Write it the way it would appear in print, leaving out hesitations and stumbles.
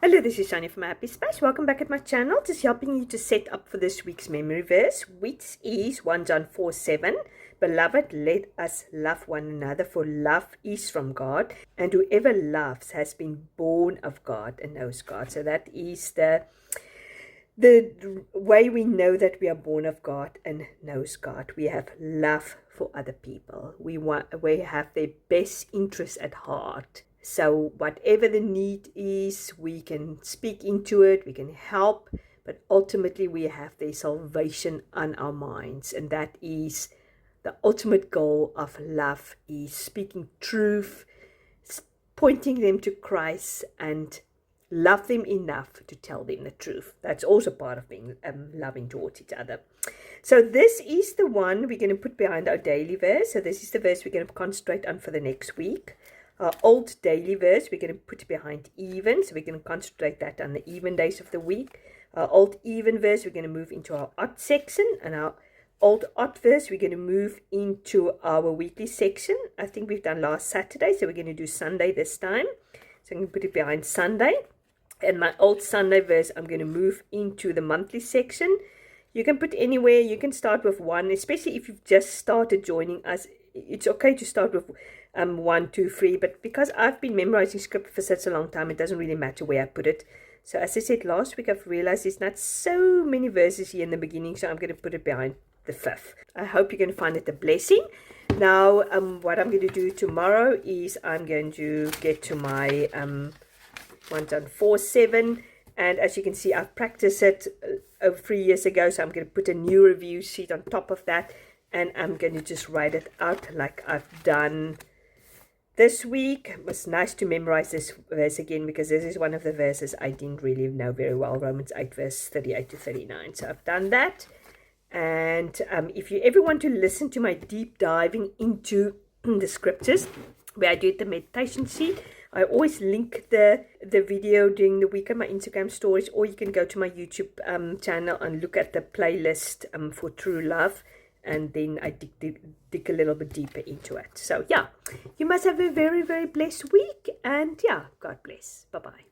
Hello, this is Shani from Happy Space. Welcome back at my channel. Just helping you to set up for this week's memory verse, which is 1 John 4:7. Beloved, let us love one another, for love is from God, and whoever loves has been born of God and knows God. So that is the way we know that we are born of God and knows God. We have love for other people. We have their best interests at heart. So whatever the need is, we can speak into it, we can help, but ultimately we have their salvation on our minds. And that is the ultimate goal of love, is speaking truth, pointing them to Christ, and love them enough to tell them the truth. That's also part of being loving towards each other. So this is the one we're going to put behind our daily verse. So this is the verse we're going to concentrate on for the next week. Our old daily verse we're going to put behind even, so we're going to concentrate that on the even days of the week. Our old even verse we're going to move into our odd section, and our old odd verse we're going to move into our weekly section. I think we've done last Saturday, so we're going to do Sunday this time. So I'm going to put it behind Sunday. And my old Sunday verse I'm going to move into the monthly section. You can put anywhere. You can start with one, especially if you've just started joining us. It's okay to start with 1, 2, 3, but because I've been memorizing script for such a long time, it doesn't really matter where I put it. So as I said last week, I've realized there's not so many verses here in the beginning, so I'm going to put it behind the 5th. I hope you're going to find it a blessing. Now, what I'm going to do tomorrow is I'm going to get to my 1 John 4:7, and as you can see, I've practiced it over 3 years ago, so I'm going to put a new review sheet on top of that, and I'm going to just write it out like I've done this week. It was nice to memorize this verse again, because this is one of the verses I didn't really know very well, Romans 8 verse 38 to 39. So I've done that. And if you ever want to listen to my deep diving into the scriptures, where I do the meditation sheet, I always link the video during the week on my Instagram stories, or you can go to my YouTube channel and look at the playlist for True Love, and then I dig a little bit deeper into it. So yeah, you must have a very, very blessed week, and yeah, God bless. Bye-bye.